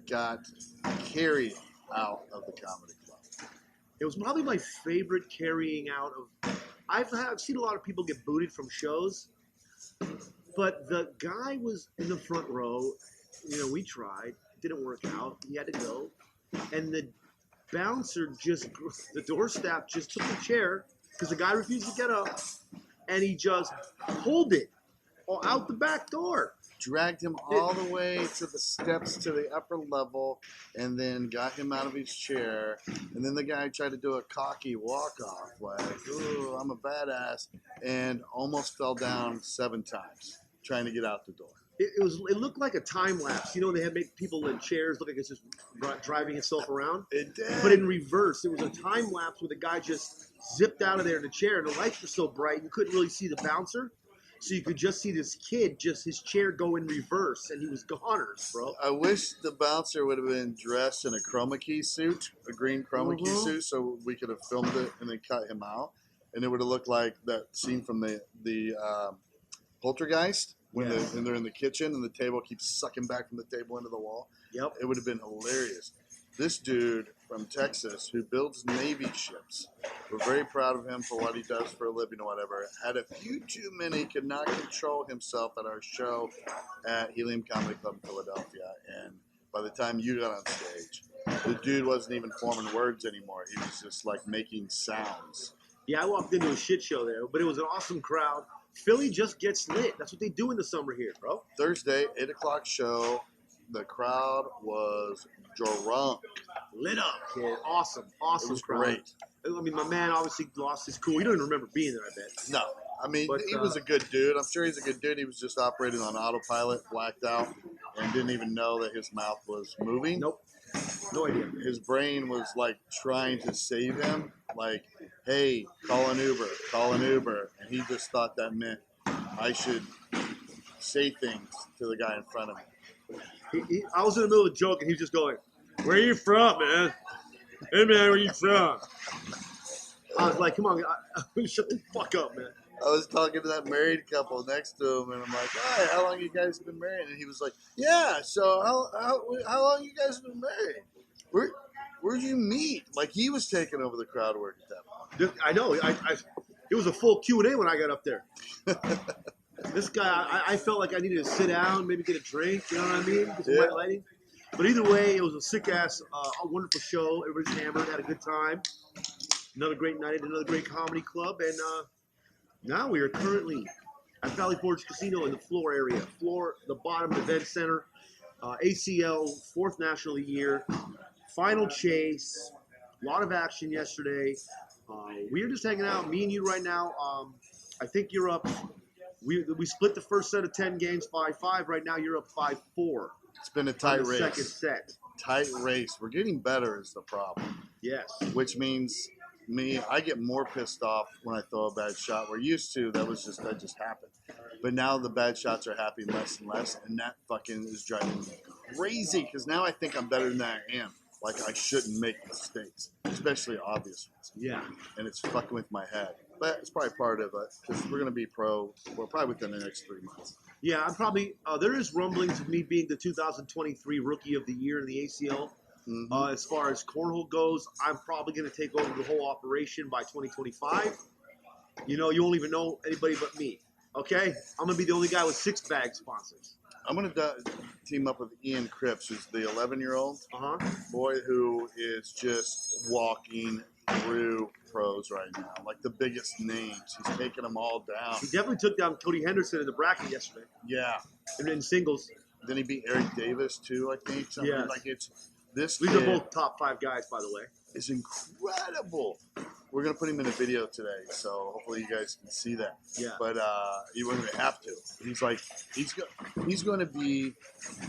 got carried out of the comedy club? It was probably my favorite carrying out of. I've seen a lot of people get booted from shows, but the guy was in the front row. You know, we tried, didn't work out. He had to go, and the bouncer the door staff just took the chair because the guy refused to get up, and he just pulled it out the back door. Dragged him all the way to the steps to the upper level, and then got him out of his chair. And then the guy tried to do a cocky walk-off, like, "Ooh, I'm a badass," and almost fell down 7 times trying to get out the door. It looked like a time lapse. You know, they had make people in chairs look like it's just driving itself around. It did. But in reverse, it was a time lapse where the guy just zipped out of there in the chair, and the lights were so bright you couldn't really see the bouncer. So you could just see this kid, just his chair go in reverse, and he was goners, bro. I wish the bouncer would have been dressed in a chroma key suit, a green chroma key suit, so we could have filmed it and then cut him out. And it would have looked like that scene from the Poltergeist when they're in the kitchen and the table keeps sucking back from the table into the wall. Yep. It would have been hilarious. This dude from Texas who builds Navy ships, we're very proud of him for what he does for a living or whatever, had a few too many, could not control himself at our show at Helium Comedy Club in Philadelphia. And by the time you got on stage, the dude wasn't even forming words anymore. He was just like making sounds. Yeah, I walked into a shit show there, but it was an awesome crowd. Philly just gets lit. That's what they do in the summer here, bro. Thursday, 8 o'clock show. The crowd was drunk. Lit up, kid. Awesome It was crowd. great. I mean, my man obviously lost his cool. He don't even remember being there, I bet. No. I mean, But, he was a good dude. I'm sure he's a good dude. He was just operating on autopilot, blacked out, and didn't even know that his mouth was moving. Nope. No idea. His brain was like trying to save him. Like, hey, call an Uber. And he just thought that meant I should say things to the guy in front of me. I was in the middle of a joke, and he was just going, "Where are you from, man? Hey, man, where you from?" I was like, "Come on, shut the fuck up, man." I was talking to that married couple next to him, and I'm like, "Hi, how long you guys been married?" And he was like, "Yeah, so how long you guys been married? Where'd you meet?" Like he was taking over the crowd work at that point. I know. It was a full Q&A when I got up there. This guy, I felt like I needed to sit down, maybe get a drink, you know what I mean? Get some white lighting. But either way, it was a sick-ass, a wonderful show. Everybody's hammered, had a good time. Another great night at another great comedy club. And now we are currently at Valley Forge Casino in the floor area. The bottom event center. ACL, 4th National year. Final chase. A lot of action yesterday. We are just hanging out, me and you right now. I think you're up. We split the first set of 10 games 5-5. Right now you're up 5-4. It's been a tight race. Second set. Tight race. We're getting better is the problem. Yes. Which means I get more pissed off when I throw a bad shot. We're used to that just happened. But now the bad shots are happening less and less, and that fucking is driving me crazy because now I think I'm better than I am. Like I shouldn't make mistakes, especially obvious ones. Yeah. And it's fucking with my head. But it's probably part of it because we're going to be pro. We're probably within the next 3 months. Yeah, I'm probably. There is rumblings of me being the 2023 Rookie of the Year in the ACL. Mm-hmm. As far as cornhole goes, I'm probably going to take over the whole operation by 2025. You know, you won't even know anybody but me. Okay, I'm going to be the only guy with 6 bag sponsors. I'm going to team up with Ian Cripps, who's the 11-year-old boy who is just walking through pros right now, like the biggest names. He's taking them all down. He definitely took down Cody Henderson in the bracket yesterday. Yeah. And in singles. Then he beat Eric Davis, too, I think. Something like it's this These kid are both top 5 guys, by the way. Is incredible. We're going to put him in a video today, so hopefully you guys can see that. Yeah. But you wouldn't have to. He's going to be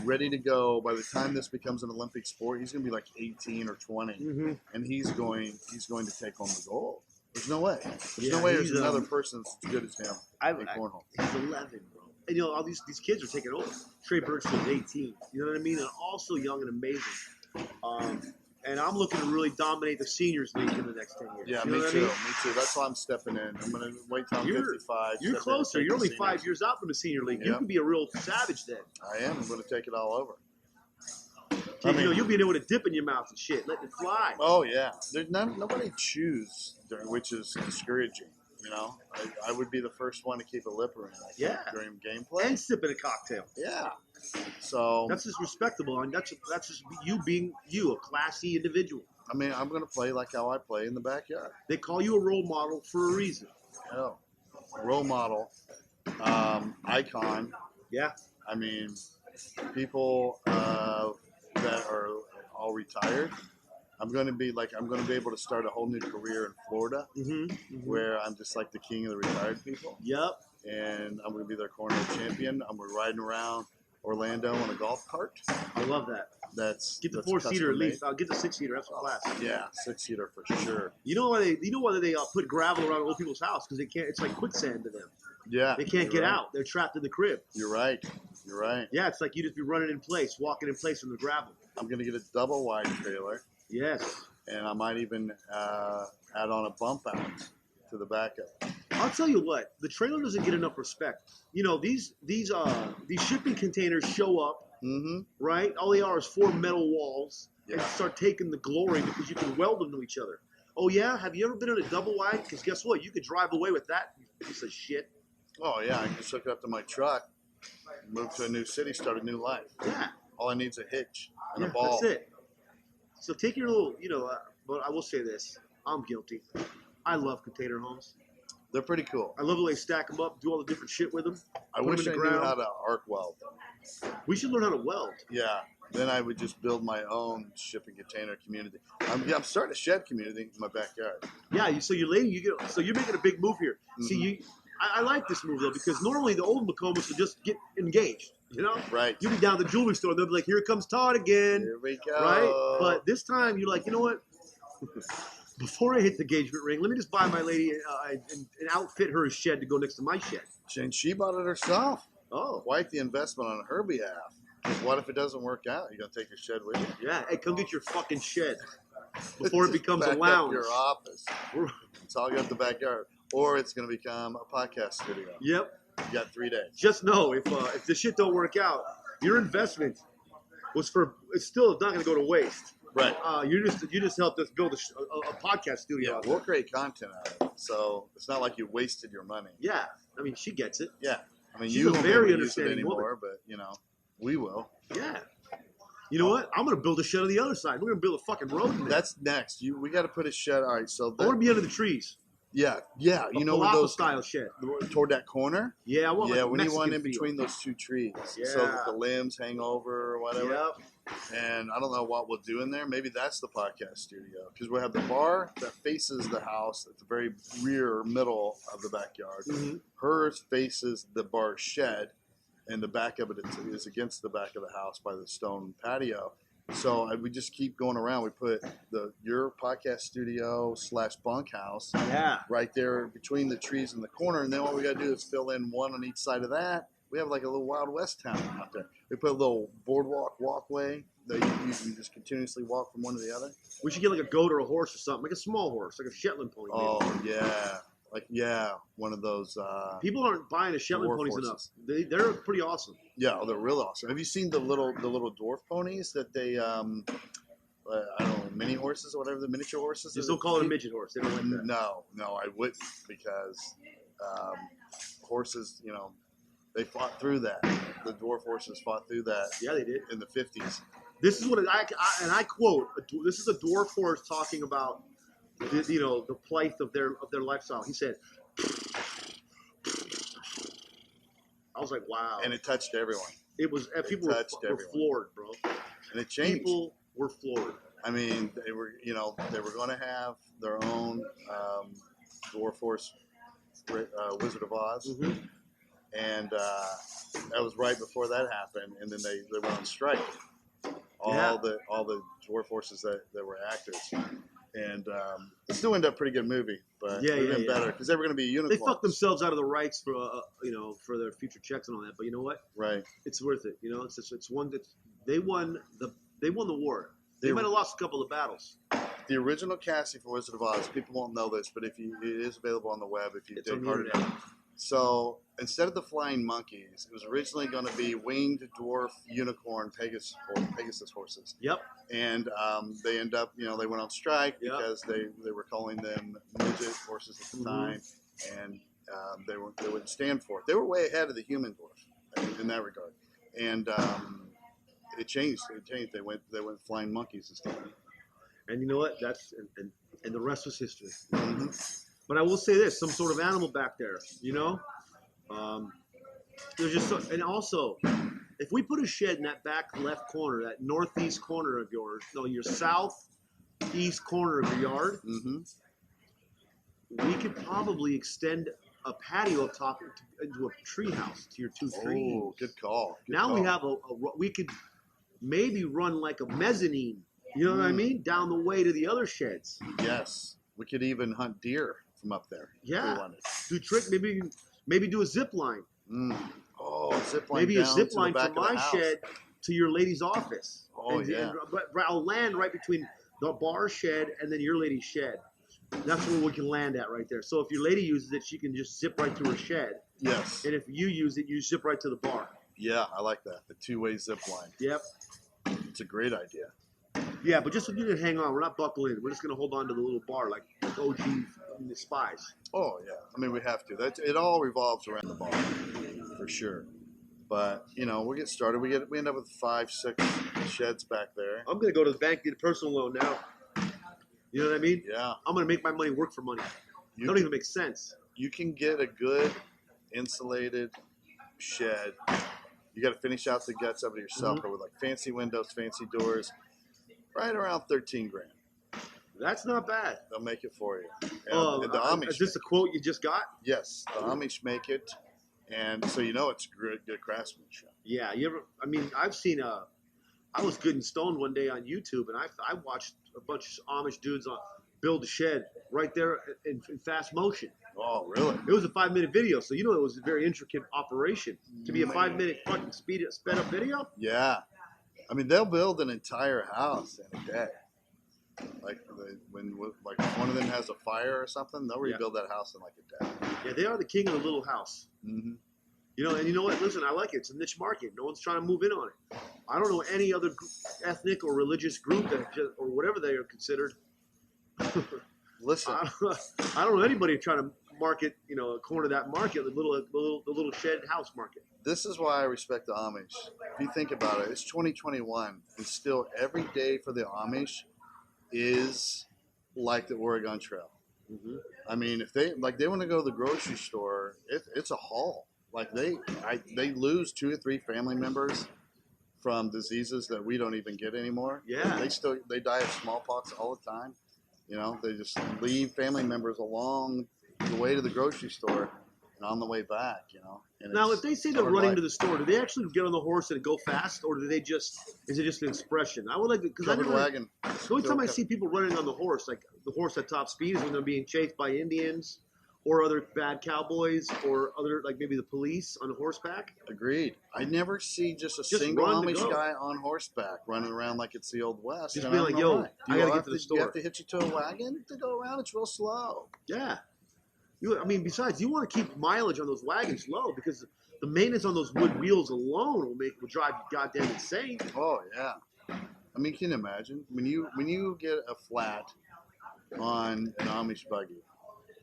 ready to go by the time this becomes an Olympic sport. He's going to be like 18 or 20, and he's going to take home the gold. There's no way. There's no way there's another person that's as good as him in cornhole. He's 11, bro. And you know, all these kids are taking over. Trey Bergstein's 18. You know what I mean? And also young and amazing. And I'm looking to really dominate the seniors league in the next 10 years. Yeah, you know me too. Me too. That's why I'm stepping in. I'm going to wait till I'm 55. You're closer. You're only 5 years out from the senior league. You can be a real savage then. I am. I'm going to take it all over. I mean, you'll be able to dip in your mouth and shit, letting it fly. Oh yeah, there's nobody chews, which is discouraging. You know, I would be the first one to keep a lip around during gameplay and sipping a cocktail. Yeah, so that's just respectable, and that's just you being you, a classy individual. I mean, I'm gonna play like how I play in the backyard. They call you a role model for a reason. Oh, role model, icon. Yeah. I mean, people that are all retired. I'm going to be able to start a whole new career in Florida, where I'm just like the king of the retired people. Yep. And I'm going to be their cornhole champion. I'm riding around Orlando on a golf cart. I love that. Get the 4-seater at least. I'll get the 6-seater. That's class. Yeah, 6-seater for sure. You know why they put gravel around old people's house? Because they can't. It's like quicksand to them. Yeah. They can't get out. They're trapped in the crib. You're right. Yeah, it's like you just be running in place, walking in place in the gravel. I'm going to get a double wide trailer. Yes. And I might even add on a bump out to the back of it. I'll tell you what, the trailer doesn't get enough respect. You know, these shipping containers show up, right? All they are is 4 metal walls, and start taking the glory because you can weld them to each other. Oh yeah, have you ever been on a double wide? Because guess what, you could drive away with that piece of shit. Oh yeah, I can just hook it up to my truck, move to a new city, start a new life. Yeah. All I need is a hitch and a ball. That's it. So take your little, but I will say this. I'm guilty. I love container homes. They're pretty cool. I love the way they stack them up, do all the different shit with them. I wish I knew how to arc weld. We should learn how to weld. Yeah. Then I would just build my own shipping container community. I'm starting a shed community in my backyard. Yeah, so you're making a big move here. See, I like this move though, because normally the old MCCOMAS would just get engaged. You know? Right. You'll be down at the jewelry store. They'll be like, here comes Todd again. Here we go. Right? But this time, you're like, you know what? Before I hit the engagement ring, let me just buy my lady and outfit her shed to go next to my shed. And she bought it herself. Oh. Quite the investment on her behalf. What if it doesn't work out? You going to take your shed with you? Yeah. Hey, come get your fucking shed before it becomes a lounge. Your office. It's all got the backyard. Or it's going to become a podcast studio. Yep. You got 3 days. Just know if the shit don't work out, your investment it's still not going to go to waste. Right. You just helped us build a podcast studio. Yeah, we'll create content out of it. So it's not like you wasted your money. Yeah. I mean, she gets it. Yeah. I mean, She's you a won't very be able to use it understanding anymore, woman. but we will. Yeah. You know what? I'm going to build a shed on the other side. We're going to build a fucking road in there. That's next. We got to put a shed. All right. So I want to be under the trees. Yeah. You know where those style shed toward that corner. Yeah, I want like when you want in feel. between those 2 trees, yeah. so that the limbs hang over or whatever. Yep. And I don't know what we'll do in there. Maybe that's the podcast studio because we have the bar that faces the house at the very rear middle of the backyard. Hers faces the bar shed, and the back of it is against the back of the house by the stone patio. So we just keep going around. We put your podcast studio / bunkhouse right there between the trees in the corner. And then what we got to do is fill in one on each side of that. We have like a little Wild West town out there. We put a little walkway that you can just continuously walk from one to the other. We should get like a goat or a horse or something, like a small horse, like a Shetland pony. Oh, yeah. One of those. People aren't buying the Shetland ponies enough. They're pretty awesome. Yeah, they're real awesome. Have you seen the little dwarf ponies that they I don't know, mini horses or whatever, the miniature horses? Just don't call it a midget horse. They don't like that. No, I wouldn't, because horses, they fought through that. The dwarf horses fought through that. Yeah, they did. In the 50s. This is what I quote. This is a dwarf horse talking about the plight of their lifestyle. He said, I was like, wow. And it touched everyone. It was people were floored, bro. And it changed. People were floored. I mean, they were going to have their own dwarf horse, Wizard of Oz, and that was right before that happened. And then they went on strike. All the dwarf horses that were actors. And it still ended up a pretty good movie, but it would have been better because they were going to be unicorns. They fucked themselves out of the rights for for their future checks and all that. But you know what? Right. It's worth it. It's one that they won the war. They might have lost a couple of battles. The original casting for Wizard of Oz, people won't know this, but it is available on the web if you dig hard enough. So instead of the flying monkeys, it was originally going to be winged dwarf unicorn Pegasus horses. Yep. And they end up, they went on strike Yep. because they were calling them midget horses at the time, and they wouldn't stand for it. They were way ahead of the human dwarf in that regard, and it changed. They went flying monkeys instead. And you know what? That's and the rest was history. Mm-hmm. But I will say this: some sort of animal back there. There's just and also, if we put a shed in that back left corner, that northeast corner of yours, no, your southeast corner of your yard, we could probably extend a patio up top into a tree house to your 2 trees. Oh, good call. We have we could maybe run like a mezzanine. You know what I mean? Down the way to the other sheds. Yes, we could even hunt deer from up there. Yeah. If we wanted. Do trick maybe do a zip line. Oh, zip line. Maybe down a zip to the line back from of the my house. shed to your lady's office. Oh, yeah. But I'll land right between the bar shed and then your lady's shed. That's where we can land at right there. So if your lady uses it, she can just zip right to her shed. Yes. And if you use it, you zip right to the bar. Yeah, I like that. The two-way zip line. Yep. It's a great idea. Yeah, but just so you can hang on. We're not buckling in. We're just going to hold on to the little bar like OG spies. Oh, yeah. I mean, we have to. It all revolves around the bar, for sure. But, we'll get started. We end up with 5-6 sheds back there. I'm going to go to the bank, get a personal loan now. You know what I mean? Yeah. I'm going to make my money work for money. It don't even make sense. You can get a good insulated shed. You got to finish out the guts of it yourself, but with like fancy windows, fancy doors, right around $13,000. That's not bad. They'll make it for you. And the Amish. Is this a quote you just got? Yes, the Amish make it, and so it's good craftsmanship. Yeah, I've seen I was good and stoned one day on YouTube, and I watched a bunch of Amish dudes build a shed right there in fast motion. Oh, really? It was a 5-minute video, so it was a very intricate operation. To be a 5-minute fucking sped up video? Yeah. I mean, they'll build an entire house in a day. Like when one of them has a fire or something, they'll rebuild that house in like a day. Yeah, they are the king of the little house. Mm-hmm. And you know what? Listen, I like it. It's a niche market. No one's trying to move in on it. I don't know any other ethnic or religious group or whatever they are considered. Listen, I don't know anybody trying to market, a corner of that market, the little shed house market. This is why I respect the Amish. If you think about it, it's 2021, and still every day for the Amish is like the Oregon Trail. Mm-hmm. I mean, if they want to go to the grocery store, it's a haul. Like they lose 2 or 3 family members from diseases that we don't even get anymore. Yeah, they die of smallpox all the time. They just leave family members along the way to the grocery store and on the way back. And now, if they say they're running to the store, do they actually get on the horse and go fast, or is it just an expression? I would like to, because wagon. The only time I see people running on the horse, like the horse at top speed, is when they're being chased by Indians or other bad cowboys or other, like maybe the police on horseback. Agreed. I never see just single Amish guy on horseback running around like it's the Old West. Just be like, yo, I gotta get to the store. You have to hitch it to a wagon to go around. It's real slow. Yeah. Besides, you want to keep mileage on those wagons low because the maintenance on those wood wheels alone will drive you goddamn insane. Oh yeah. I mean, can you imagine when you get a flat on an Amish buggy?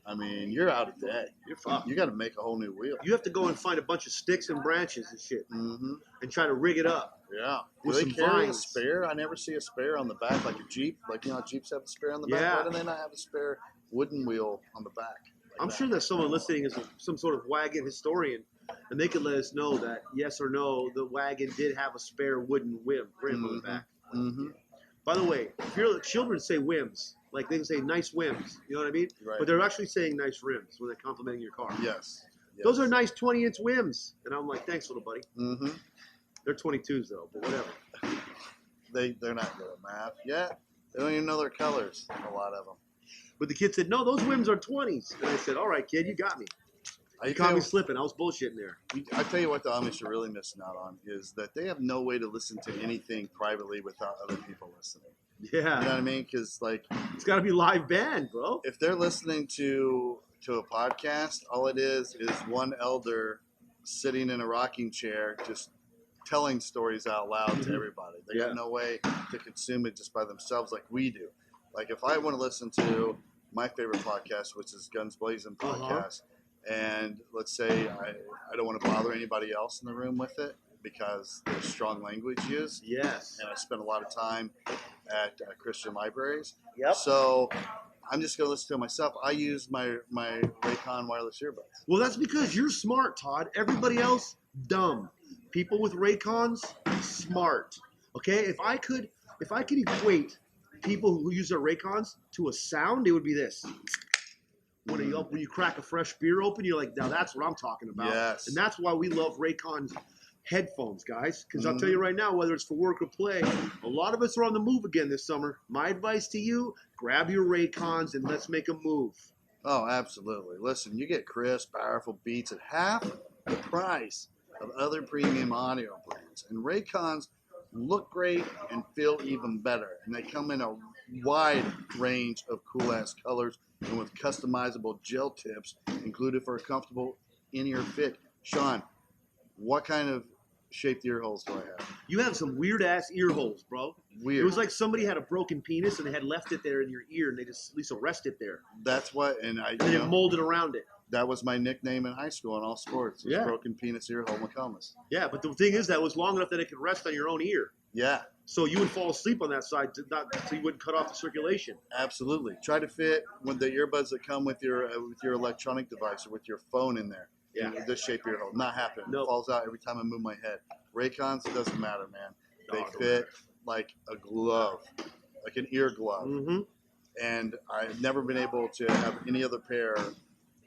I mean, you're out of day. You're fucked. You got to make a whole new wheel. You have to go and find a bunch of sticks and branches and shit, and try to rig it up. Yeah. Do With they some carry vines. a spare? I never see a spare on the back like a Jeep. Like Jeeps have a spare on the back. Yeah. Why do they not have a spare wooden wheel on the back? I'm sure that someone listening is some sort of wagon historian, and they could let us know that yes or no, the wagon did have a spare wooden rim on the back. Mm-hmm. By the way, if your children say whims, like they can say nice whims, you know what I mean? Right. But they're actually saying nice rims when they're complimenting your car. Yes. Those are nice 20-inch whims. And I'm like, thanks, little buddy. Mm-hmm. They're 22s, though, but whatever. They're not good at math. Yeah. They don't even know their colors, a lot of them. But the kid said, no, those whims are 20s. And I said, all right, kid, you got me. You caught me slipping. I was bullshitting there. I tell you what the Amish are really missing out on is that they have no way to listen to anything privately without other people listening. Yeah. You know what I mean? Because, like... It's got to be live band, bro. If they're listening to, to a podcast, all it is one elder sitting in a rocking chair just telling stories out loud to everybody. They got no way to consume it just by themselves like we do. Like if I want to listen to my favorite podcast, which is Guns Blazin Podcast, and let's say I don't want to bother anybody else in the room with it because there's strong language used. Yes. And I spend a lot of time at Christian libraries. Yep. So I'm just going to listen to it myself. I use my Raycon wireless earbuds. Well, that's because you're smart, Todd. Everybody else, dumb. People with Raycons, smart. Okay? If I could equate people who use their Raycons to a sound, it would be this. When you crack a fresh beer open, you're like, now that's what I'm talking about. Yes. And that's why we love Raycon headphones, guys. Because I'll tell you right now, whether it's for work or play, a lot of us are on the move again this summer. My advice to you, grab your Raycons and let's make a move. Oh, absolutely. Listen, you get crisp, powerful beats at half the price of other premium audio brands. And Raycons look great and feel even better. And they come in a wide range of cool-ass colors and with customizable gel tips included for a comfortable in-ear fit. Shaun, what kind of shaped ear holes do I have? You have some weird-ass ear holes, bro. Weird. It was like somebody had a broken penis and they had left it there in your ear and they just at least arrest it there. That's what, and they molded around it. That was my nickname in high school in all sports. Was broken penis ear hole MCCOMAS. Yeah, but the thing is that was long enough that it could rest on your own ear. Yeah. So you would fall asleep on that side so you wouldn't cut off the circulation. Absolutely. Try to fit with the earbuds that come with your electronic device or with your phone in there. Yeah. This shape ear hole. Not happening. Nope. It falls out every time I move my head. Raycons, it doesn't matter, man. They fit like a glove, like an ear glove. Mm-hmm. And I've never been able to have any other pair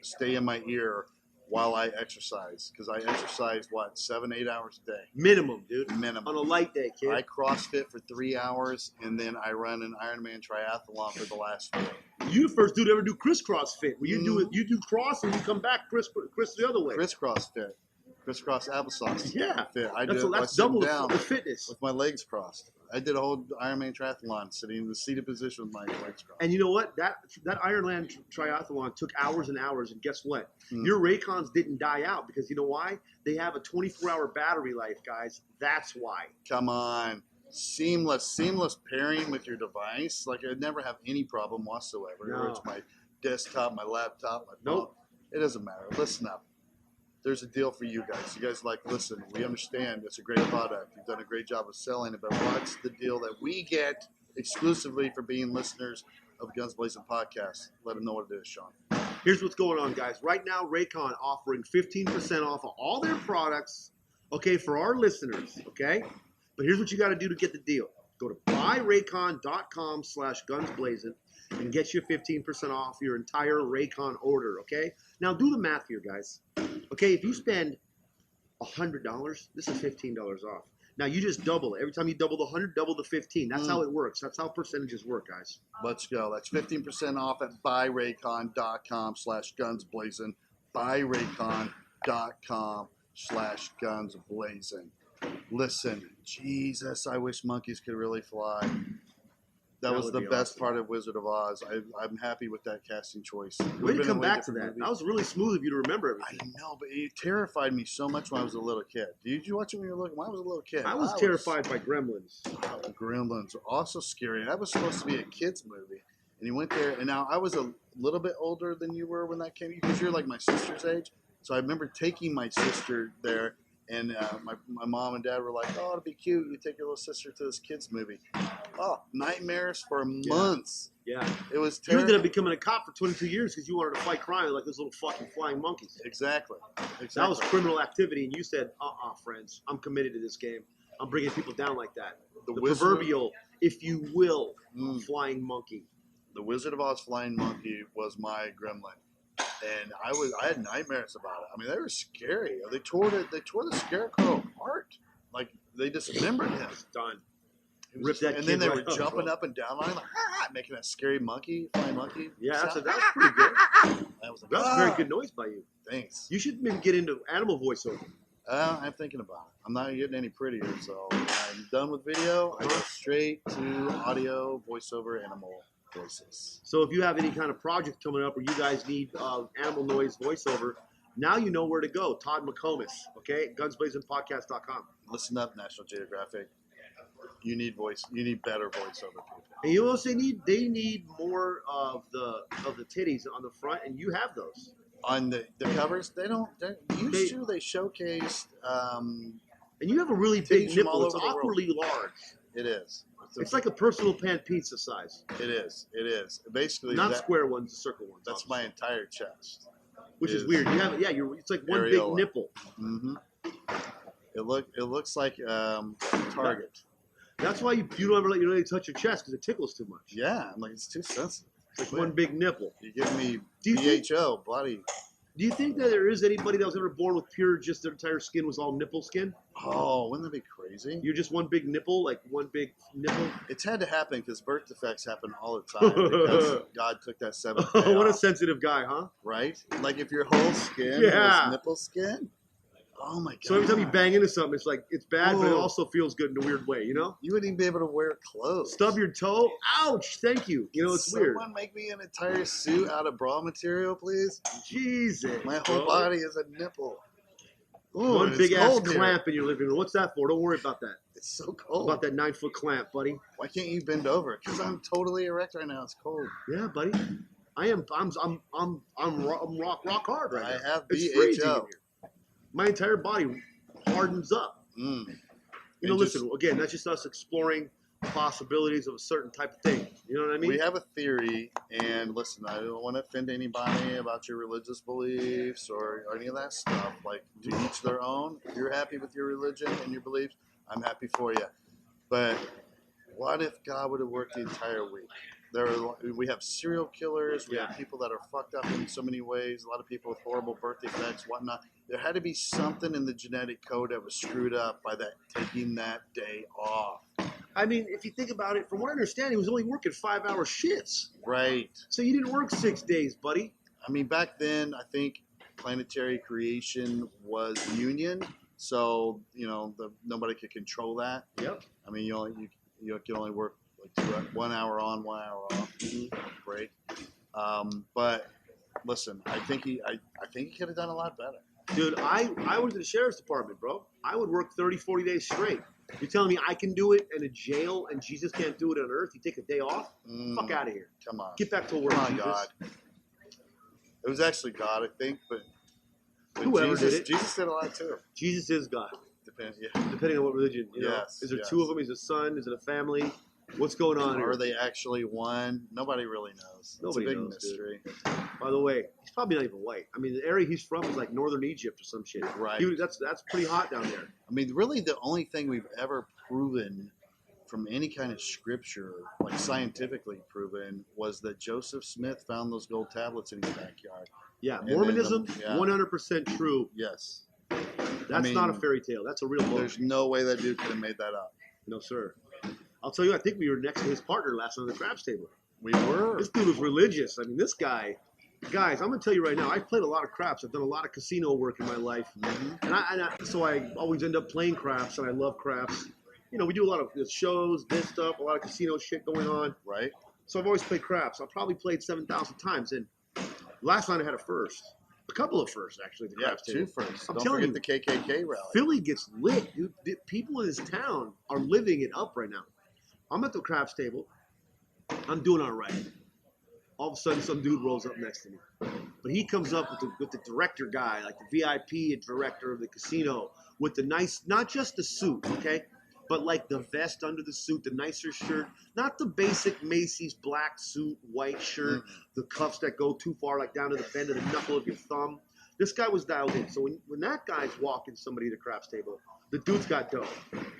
stay in my ear while I exercise. Because I exercise, 7-8 hours a day? Minimum, dude. Minimum. On a light day, kid. I CrossFit for 3 hours, and then I run an Ironman triathlon for the last 4. You the first dude to ever do crisscross fit. Where you do cross and you come back criss the other way. Crisscross fit. Crisscross applesauce. Yeah. Fit. That's double the fitness. With my legs crossed. I did a whole Ironman triathlon sitting in the seated position with my legs crossed. And you know what? That Ironman triathlon took hours and hours, and guess what? Your Raycons didn't die out because you know why? They have a 24-hour battery life, guys. That's why. Come on. Seamless pairing with your device. Like I never have any problem whatsoever. No. Whether it's my desktop, my laptop, my phone. Nope. It doesn't matter. Listen up. There's a deal for you guys. You guys listen, we understand it's a great product. You've done a great job of selling it, but what's the deal that we get exclusively for being listeners of Guns Blazin Podcast? Let them know what it is, Shaun. Here's what's going on, guys. Right now, Raycon offering 15% off of all their products, okay, for our listeners, okay? But here's what you got to do to get the deal. Go to buyraycon.com/gunsblazin and get you 15% off your entire Raycon order, okay? Now, do the math here, guys. Okay, if you spend $100, this is $15 off. Now, you just double it. Every time you double the 100, double the 15. That's how it works. That's how percentages work, guys. Let's go. That's 15% off at buyraycon.com/gunsblazin. buyraycon.com/gunsblazin. Listen, Jesus, I wish monkeys could really fly. That was the best part of Wizard of Oz. I'm happy with that casting choice. Way to come back to that. That was really smooth of you to remember everything. I know, but it terrified me so much when I was a little kid. Did you watch it when you were little? When I was a little kid. I was terrified by Gremlins. Gremlins are also scary. That was supposed to be a kid's movie. And you went there, and now I was a little bit older than you were when that came, because you're like my sister's age. So I remember taking my sister there, and my mom and dad were like, oh, it'll be cute. You take your little sister to this kid's movie. Oh, nightmares for months. Yeah. It was terrible. You ended up becoming a cop for 22 years because you wanted to fight crime like those little fucking flying monkeys. Exactly. That was criminal activity, and you said, friends, I'm committed to this game. I'm bringing people down like that. The proverbial, if you will, flying monkey. The Wizard of Oz flying monkey was my gremlin. And I had nightmares about it. I mean, they were scary. They tore the scarecrow apart. Like they dismembered him. Done. Ripped that. And then they were jumping up and down on him, like making that scary flying monkey. Yeah, that was pretty good. That was a very good noise by you. Thanks. You should maybe get into animal voiceover. I'm thinking about it. I'm not getting any prettier, so when I'm done with video, I go straight to audio, voiceover, animal. voices. So if you have any kind of project coming up or you guys need animal noise voiceover, now you know where to go. Todd and MCCOMAS, okay? GunsBlazinPodcast.com. Listen up, National Geographic. You need better voiceover people. And you also they need more of the titties on the front, and you have those. On the covers, they showcased and you have a really big nipple. It's over the awkwardly large. It is. It's like a personal pan pizza size. It is. Basically, not square ones, square ones. That's my entire chest. Which is weird. You have it's like one big nipple. Mm-hmm. It looks like Target. That's why you don't ever let your lady touch your chest because it tickles too much. Yeah, I'm like, it's too sensitive. It's like one big nipple. You give me BHO, bloody. Do you think that there is anybody that was ever born with pure, just their entire skin was all nipple skin? Oh, wouldn't that be crazy? You're just one big nipple, like one big nipple? It's had to happen because birth defects happen all the time because God took that seventh day What off. a sensitive guy, huh? Right? Like if your whole skin was nipple skin. Oh my God. So every time you bang into something, it's like, it's bad, but it also feels good in a weird way, you know? You wouldn't even be able to wear clothes. Stub your toe? Ouch, thank you. You know, it's weird. Someone make me an entire suit out of bra material, please? Jesus. My whole body is a nipple. Ooh, one big ass clamp in your living room. What's that for? Don't worry about that. It's so cold. About that 9-foot clamp, buddy. Why can't you bend over? Because I'm totally erect right now. It's cold. Yeah, buddy. I'm rock hard right now. I have It's freezing in BHO. here. My entire body hardens up. Mm. You know, listen, again, that's just us exploring possibilities of a certain type of thing. You know what I mean? We have a theory, and listen, I don't want to offend anybody about your religious beliefs or any of that stuff. Like, to each their own. If you're happy with your religion and your beliefs, I'm happy for you. But what if God would have worked the entire week? We have serial killers. We have people that are fucked up in so many ways. A lot of people with horrible birth defects, whatnot. There had to be something in the genetic code that was screwed up by taking that day off. I mean, if you think about it, from what I understand, he was only working 5-hour shifts. Right. So you didn't work 6 days, buddy. I mean, back then, I think planetary creation was union. So, nobody could control that. Yep. I mean, you can only work like 1 hour on, 1 hour off, break. But listen, I think he could have done a lot better. Dude, I was in the sheriff's department, bro. I would work 30, 40 days straight. You're telling me I can do it in a jail and Jesus can't do it on earth? You take a day off? Fuck out of here. Come on. Get back to work, Come on, Jesus. God. It was actually God, I think, but whoever Jesus, did it. Jesus did a lot too. Jesus is God. Depending on what religion. You know? Yes. Is there two of them? Is it a son? Is it a family? What's going on here? Are they actually one? Nobody really knows. Nobody it's a big knows, mystery. Dude. By the way, he's probably not even white. I mean, the area he's from is like northern Egypt or some shit. Right. That's pretty hot down there. I mean, really the only thing we've ever proven from any kind of scripture, like scientifically proven, was that Joseph Smith found those gold tablets in his backyard. Yeah, Mormonism, 100% true. Yes. That's not a fairy tale. That's a real book. There's no way that dude could have made that up. No, sir. I'll tell you, I think we were next to his partner last night on the craps table. We were. This dude was religious. I mean, this guy, guys, I'm going to tell you right now, I've played a lot of craps. I've done a lot of casino work in my life. Mm-hmm. So I always end up playing craps, and I love craps. You know, we do a lot of shows, this stuff, a lot of casino shit going on. Right. So I've always played craps. I've probably played 7,000 times. And last night I had a first. A couple of firsts, actually. Yeah, two firsts. I'm Don't telling forget you, the KKK rally. Philly gets lit, dude. People in this town are living it up right now. I'm at the craps table. I'm doing all right. All of a sudden, some dude rolls up next to me. But he comes up with the director guy, like the VIP director of the casino, with the nice, not just the suit, okay? But like the vest under the suit, the nicer shirt, not the basic Macy's black suit, white shirt, the cuffs that go too far, like down to the bend of the knuckle of your thumb. This guy was dialed in. So when that guy's walking somebody to the craps table, the dude's got dough.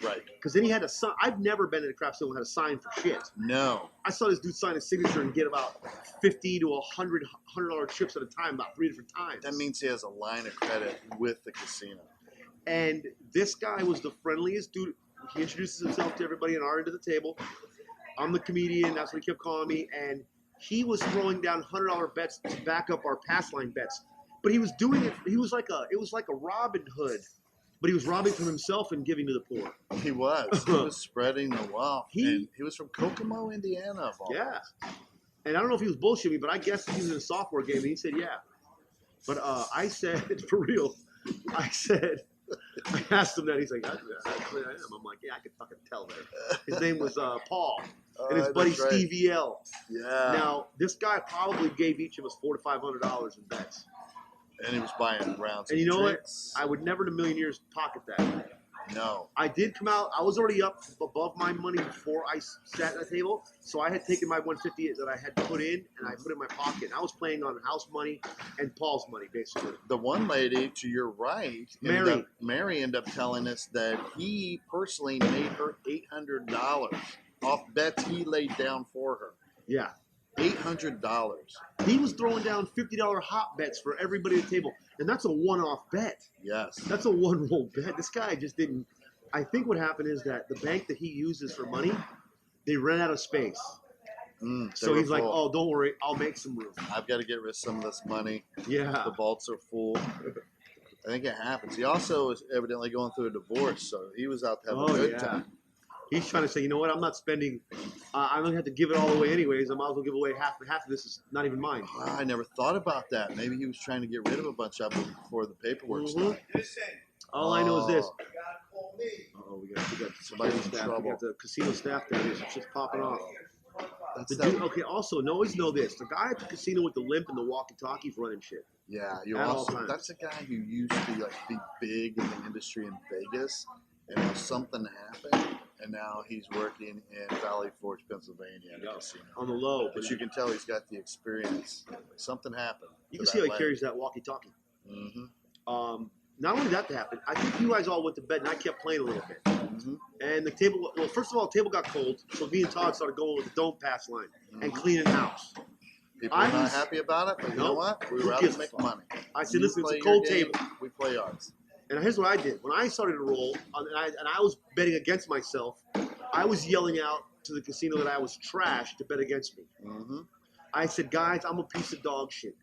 Right. Because then he had a sign. I've never been at a craps table and had a sign for shit. No. I saw this dude sign his signature and get about 50 to $100 chips at a time, about 3 different times. That means he has a line of credit with the casino. And this guy was the friendliest dude. He introduces himself to everybody on our end of the table. I'm the comedian. That's what he kept calling me. And he was throwing down $100 bets to back up our pass line bets. But he was doing it. It was like a Robin Hood, but he was robbing from himself and giving to the poor. He was. He was spreading the wealth. He was from Kokomo, Indiana. Of all yeah. And I don't know if he was bullshitting me, but I guess he was in a software game, and he said, yeah. But I said, for real, I asked him that. He's like, actually I am. I'm like, yeah, I could fucking tell there. His name was Paul, and his buddy right. Stevie L. Yeah. Now, this guy probably gave each of us $400 to $500 in bets. And he was buying rounds. And you know drinks. what? I would never in a million years pocket that. No. I did come out. I was already up above my money before I sat at the table. So I had taken my 150 that I had put in, and I put it in my pocket. And I was playing on house money and Paul's money, basically. The one lady to your right, Mary ended up telling us that he personally made her $800 off bets he laid down for her. Yeah. $800. He was throwing down $50 hot bets for everybody at the table. And that's a one-off bet. Yes. That's a one-roll bet. This guy just didn't. I think what happened is that the bank that he uses for money, they ran out of space. So he's like, oh, don't worry, I'll make some room. I've got to get rid of some of this money. Yeah. The vaults are full. I think it happens. He also is evidently going through a divorce, so he was out to have a good time. He's trying to say, you know what, I'm not spending, I'm going to have to give it all away anyways. I might as well give away half of this is not even mine. I never thought about that. Maybe he was trying to get rid of a bunch of them before the paperwork started. All I know is this. Oh, we got somebody in staff. trouble. We got the casino staff there. It's just popping off. That's Okay, also, always know this. The guy at the casino with the limp and the walkie-talkie's running shit. Yeah, that's a guy who used to be big in the industry in Vegas, and something happened, and now he's working in Valley Forge, Pennsylvania at a casino. On the low. But you can tell he's got the experience. Something happened. You can see how he carries that walkie-talkie. Mm-hmm. Not only that happened, I think you guys all went to bed, and I kept playing a little bit. Mm-hmm. And the table, well, first of all, the table got cold, so me and Todd started going with the don't pass line and cleaning house. People are not happy about it, but you know what? We rather make money. I said, listen, it's a cold table. We play ours. And here's what I did. When I started to roll, and I was betting against myself, I was yelling out to the casino that I was trash to bet against me. Mm-hmm. I said, guys, I'm a piece of dog shit.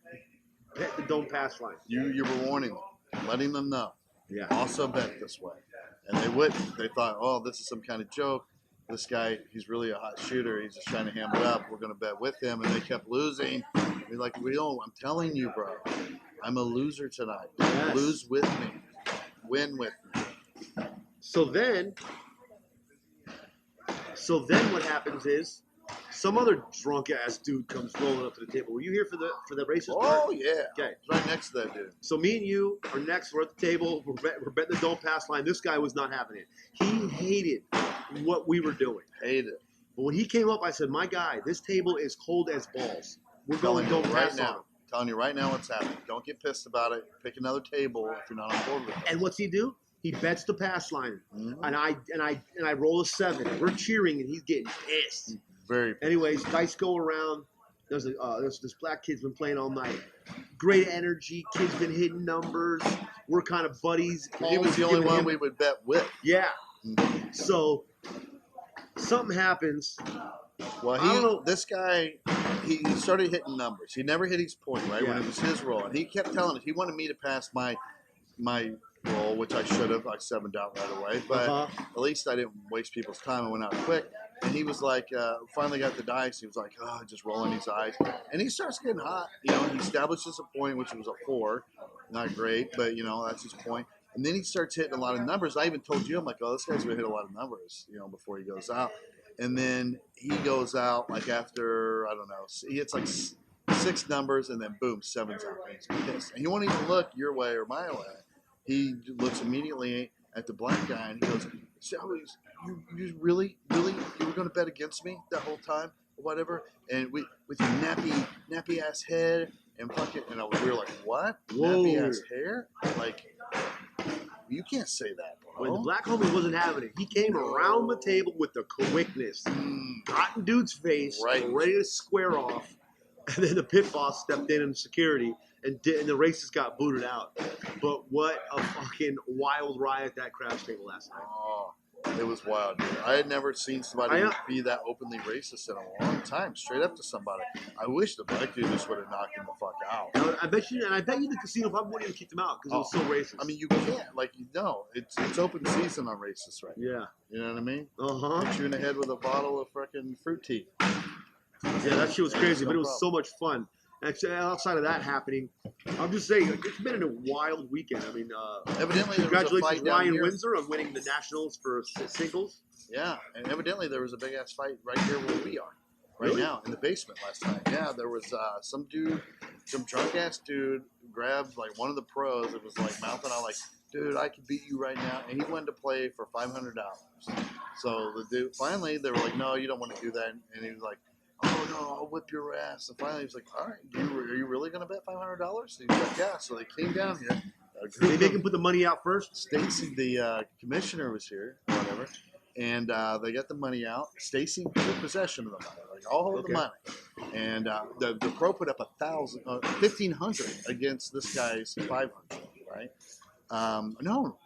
Bet the don't pass line. You were warning them, letting them know. Yeah. Also bet this way. And they wouldn't. They thought, oh, this is some kind of joke. This guy, he's really a hot shooter. He's just trying to ham it up. We're going to bet with him. And they kept losing. We're like, I'm telling you, bro. I'm a loser tonight. Yes. Lose with me. Win with me. So then what happens is some other drunk ass dude comes rolling up to the table. Were you here for the races? Oh yeah. Okay. Right next to that dude. So me and you are next. We're at the table. We're betting the don't pass line. This guy was not having it. He hated what we were doing. Hated it. But when he came up, I said, "My guy, this table is cold as balls. We're going don't pass right now. on him." Telling you right now what's happening. Don't get pissed about it. Pick another table if you're not on board with it. And what's he do? He bets the pass line, Mm-hmm. and I roll a 7. We're cheering, and he's getting pissed. Very. Anyways, dice go around. There's this black kid's been playing all night. Great energy. Kid's been hitting numbers. We're kind of buddies. He was the only one we would bet with. Yeah. Mm-hmm. So something happens. Well, this guy, he started hitting numbers. He never hit his point, right? Yeah. When it was his roll. And he kept telling us he wanted me to pass my roll, which I should have. I 7'd out right away. But at least I didn't waste people's time. I went out quick. And he was like, finally got the dice. He was like, just rolling his eyes. And he starts getting hot. He establishes a point, which was a 4. Not great, but, that's his point. And then he starts hitting a lot of numbers. I even told you, I'm like, this guy's going to hit a lot of numbers, before he goes out. And then he goes out, like, after, I don't know, he hits, like, 6 numbers, and then, boom, 7's out. And he's pissed. And he won't even look your way or my way. He looks immediately at the black guy, and he goes, so you really, you were going to bet against me that whole time or whatever? And with your nappy ass head and fucking, and we were like, what? Whoa. Nappy ass hair? Like, you can't say that, bro. When the black homie wasn't having it, he came around the table with the quickness, got in dude's face, ready to square off, and then the pit boss stepped in security, and the racist got booted out. But what a fucking wild riot that crash table last night. Oh, it was wild, dude. I had never seen somebody be that openly racist in a long time, straight up to somebody. I wish the black dude just would have knocked him the fuck out. I bet you the casino probably wouldn't even kick them out because it was so racist. I mean, you can't. It's open season on racists right now. Yeah. You know what I mean? Uh-huh. Hit you in the head with a bottle of freaking fruit tea. Yeah, that shit was crazy, but it was so much fun. Actually, outside of that happening, I'm just saying, it's been a wild weekend. I mean, evidently congratulations Ryan Windsor on winning the Nationals for singles. Yeah, and evidently there was a big-ass fight right here where we are. Right Really? now, in the basement last night. Yeah, there was some drunk-ass dude grabbed, like, one of the pros and was, like, mouthing out, like, dude, I could beat you right now. And he wanted to play for $500. So the dude, finally, they were like, no, you don't want to do that. And he was like, oh, no, I'll whip your ass. And finally, he was like, all right, are you really going to bet $500? And he was like, yeah. So they came down here. Did they make him put the money out first? Stacy, the commissioner, was here, or whatever. And they got the money out. Stacy took possession of the money, like all of the money. And the pro put up $1,500 against this guy's $500, right? No,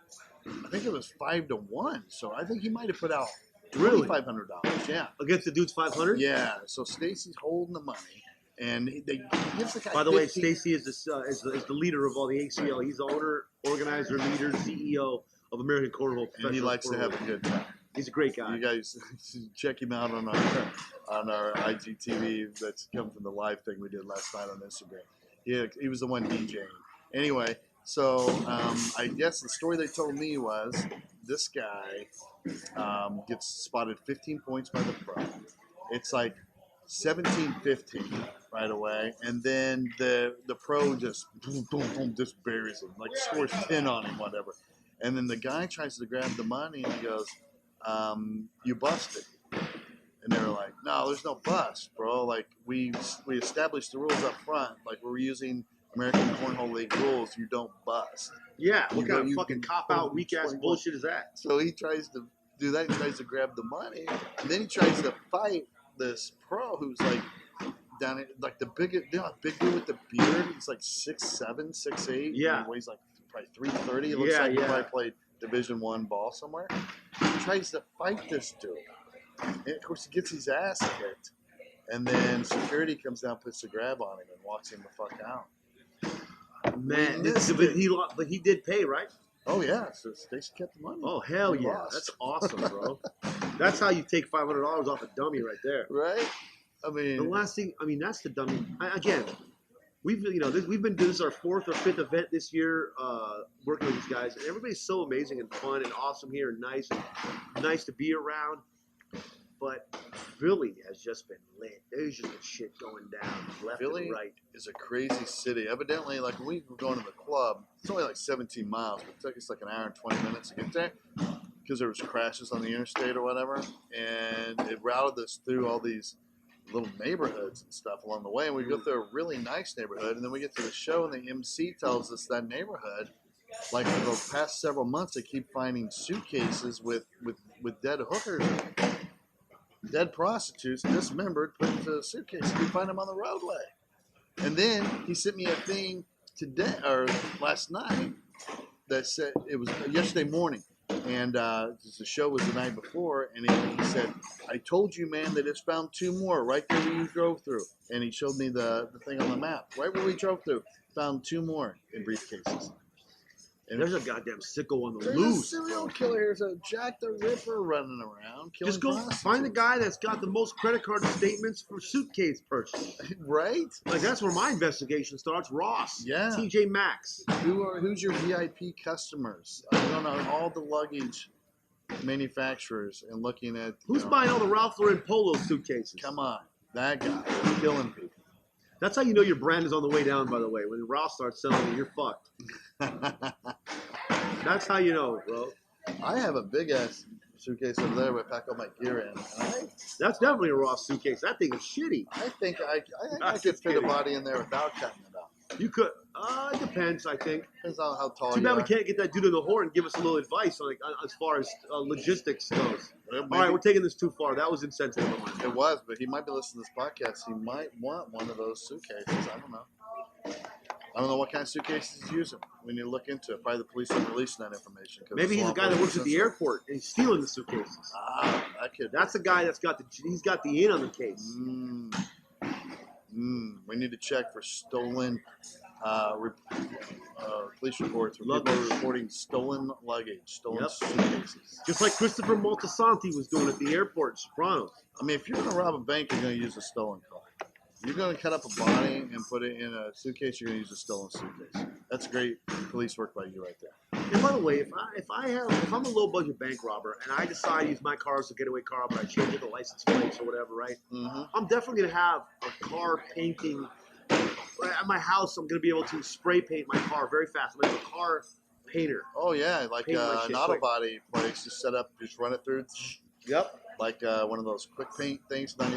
I think it was 5-1. So I think he might have put out really $500. Yeah, against the dude's 500. Yeah. So Stacy's holding the money, and he gives the guy. By the way, Stacy is the leader of all the ACL. He's the owner, organizer, leader, CEO of American Cornhole. And he likes to have a good time. He's a great guy. You guys check him out on our IGTV that's come from the live thing we did last night on Instagram. He was the one DJing. Anyway, so I guess the story they told me was this guy gets spotted 15 points by the pro. It's like 17-15 right away, and then the pro just boom, boom, boom, just buries him, like scores 10 on him, whatever. And then the guy tries to grab the money, and he goes, you busted. And they were like, no, there's no bust, bro. Like, we established the rules up front. Like, we're using American Cornhole League rules. You don't bust. Yeah, what kind of fucking cop-out, weak-ass bullshit is that? So he tries to do that. He tries to grab the money. And then he tries to fight this pro who's, like, down at, like, the big dude with the beard. He's, like, 6'7", 6'8". Yeah. He weighs, like, probably 330. He looks like he probably played Division I ball somewhere. He tries to fight this dude. And of course, he gets his ass kicked. And then security comes down, puts a grab on him, and walks him the fuck out. Man, but he did pay, right? Oh, yeah. So Stacey kept the money. Oh, hell yeah. Lost. That's awesome, bro. That's how you take $500 off a dummy right there. Right? I mean, the last thing, that's the dummy. Again, we've been doing this our 4th or 5th event this year, working with these guys, and everybody's so amazing and fun and awesome here and nice to be around. But Philly has just been lit. There's just been shit going down left and right. Is a crazy city. Evidently, like when we were going to the club, it's only like 17 miles, but it took us like an hour and 20 minutes to get there because there was crashes on the interstate or whatever, and it routed us through all these little neighborhoods and stuff along the way. And we go through a really nice neighborhood, and then we get to the show, and the MC tells us that neighborhood, like for the past several months, they keep finding suitcases with dead hookers in it. Dead prostitutes, dismembered, put into a suitcase. You can find them on the roadway. And then he sent me a thing today or last night that said it was yesterday morning, and the show was the night before. And he said, "I told you, man, they just found 2 more right there where you drove through." And he showed me the thing on the map right where we drove through. Found 2 more in briefcases. And there's a goddamn sicko on the There's loose. There's a serial killer. There's a Jack the Ripper running around. Just go find the guy that's got the most credit card statements for suitcase purchase. Right? Like, that's where my investigation starts. Ross. Yeah. TJ Maxx. Who's your VIP customers? I don't know. All the luggage manufacturers and looking at... Who's buying all the Ralph Lauren Polo suitcases? Come on. That guy is killing people. That's how you know your brand is on the way down, by the way. When Ralph starts selling it, you're fucked. That's how you know, bro. I have a big-ass suitcase over there where I pack all my gear in. That's definitely a Ross suitcase. That thing is shitty. I think I could fit a body in there without cutting it out. You could. It depends, I think. Depends on how tall Too you bad are. we can't get that dude in the horn and give us a little advice on, as far as logistics goes. All right, we're taking this too far. That was insensitive. It was, but he might be listening to this podcast. He might want one of those suitcases. I don't know. I don't know what kind of suitcases he's using. We need to look into it. Probably the police aren't releasing that information. Maybe he's the guy that works at the airport and he's stealing the suitcases. That's the guy that's got he's got the in on the case. We need to check for stolen police reports where people are reporting stolen luggage, stolen suitcases. Just like Christopher Moltisanti was doing at the airport in Sopranos. I mean, if you're going to rob a bank, you're going to use a stolen car. You're going to cut up a body and put it in a suitcase, you're going to use a stolen suitcase. That's great police work by you right there. And by the way, if I'm a low budget bank robber and I decide to use my car as a getaway car, but I change the license plates or whatever, right? Mm-hmm. I'm definitely going to have a car painting. At my house, I'm going to be able to spray paint my car very fast. I'm going to have a car painter. Oh, yeah, like an auto body place. Just set up, just run it through. Yep. Like one of those quick paint things. What